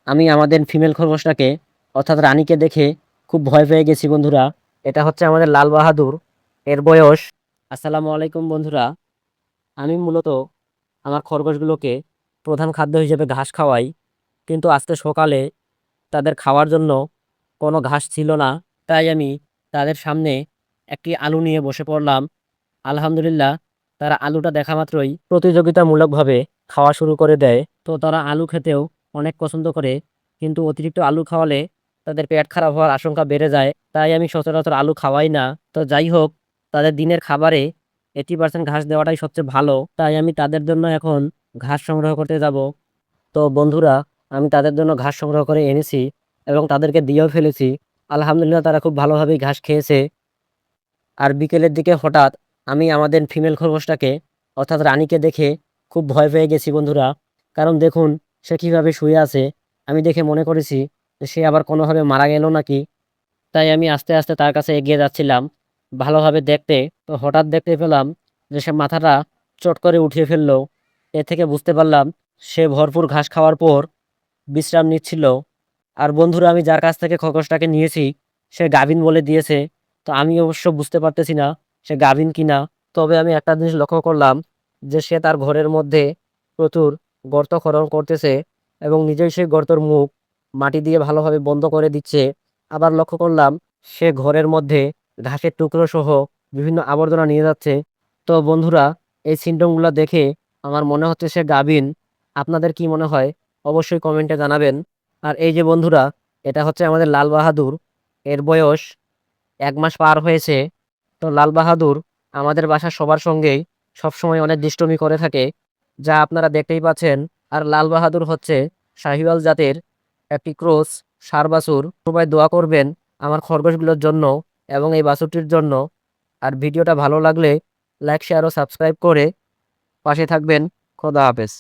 আমি আমাদের ফিমেল খরগোশটাকে অর্থাৎ রানীকে দেখে খুব ভয় পেয়ে গেছি বন্ধুরা। এটা হচ্ছে আমাদের লাল বাহাদুর, এর বয়স। আসসালামু আলাইকুম বন্ধুরা। আমি মূলত আমার খরগোশগুলোকে প্রধান খাদ্য হিসেবে ঘাস খাওয়াই, কিন্তু আজকে সকালে তাদের খাওয়ার জন্য কোনো ঘাস ছিল না। তাই আমি তাদের সামনে একটি আলু নিয়ে বসে পড়লাম। আলহামদুলিল্লাহ, তারা আলুটা দেখা মাত্রই প্রতিযোগিতামূলকভাবে খাওয়া শুরু করে দেয়। তো তারা আলু খেতেও অনেক পছন্দ করে, কিন্তু অতিরিক্ত আলু খাওয়ালে তাদের পেট খারাপ হওয়ার আশঙ্কা বেড়ে যায়। তাই আমি সচরাচর আলু খাওয়াই না। তো যাই হোক, তাদের দিনের খাবারে 80% ঘাস দেওয়াটাই সবচেয়ে ভালো। তাই আমি তাদের জন্য এখন ঘাস সংগ্রহ করতে যাব। তো বন্ধুরা, আমি তাদের জন্য ঘাস সংগ্রহ করে এনেছি এবং তাদেরকে দিয়েও ফেলেছি। আলহামদুলিল্লাহ, তারা খুব ভালোভাবেই ঘাস খেয়েছে। আর বিকেলের দিকে হঠাৎ আমি আমাদের ফিমেল খরগোশটাকে অর্থাৎ রানীকে দেখে খুব ভয় পেয়ে গেছি বন্ধুরা। কারণ দেখুন, সে কিভাবে শুয়ে আছে। আমি দেখে মনে করেছি যে সে আবার কোনোভাবে মারা গেল নাকি। তাই আমি আস্তে আস্তে তার কাছে এগিয়ে যাচ্ছিলাম ভালোভাবে দেখতে। তো হঠাৎ দেখতে পেলাম যে সে মাথাটা চট করে উঠিয়ে ফেললো। এ থেকে বুঝতে পারলাম সে ভরপুর ঘাস খাওয়ার পর বিশ্রাম নিচ্ছিল। আর বন্ধুরা, আমি যার কাছ থেকে খরগোশটাকে নিয়েছি সে গাভিন বলে দিয়েছে। তো আমি অবশ্য বুঝতে পারতেছি না সে গাভিন কিনা। তবে আমি একটা জিনিস লক্ষ্য করলাম যে সে তার ঘরের মধ্যে প্রচুর গর্ত খনন করতেছে এবং নিজেই সেই গর্তের মুখ মাটি দিয়ে ভালোভাবে বন্ধ করে দিচ্ছে। আবার লক্ষ্য করলাম সে ঘরের মধ্যে ঘাসের টুকরো সহ বিভিন্ন আবর্জনা নিয়ে যাচ্ছে। তো বন্ধুরা, এই সিনড্রোমগুলো দেখে আমার মনে হচ্ছে সে গাভিন। আপনাদের কি মনে হয় অবশ্যই কমেন্টে জানাবেন। আর এই যে বন্ধুরা, এটা হচ্ছে আমাদের লাল বাহাদুর, এর বয়স 1 মাস পার হয়েছে। তো লাল বাহাদুর আমাদের বাসার সবার সঙ্গেই সবসময় অনেক দুষ্টুমি করে থাকে, যা আপনারা দেখতেই পাচ্ছেন। আর লাল বাহাদুর হচ্ছে শাহিওয়াল জাতের একটি ক্রস ষাঁড় বাছুর। সবাই দোয়া করবেন আমার খরগোশগুলোর জন্য এবং এই বাছুরটির জন্য। আর ভিডিওটা ভালো লাগলে লাইক, শেয়ার ও সাবস্ক্রাইব করে পাশে থাকবেন। খোদা হাফেজ।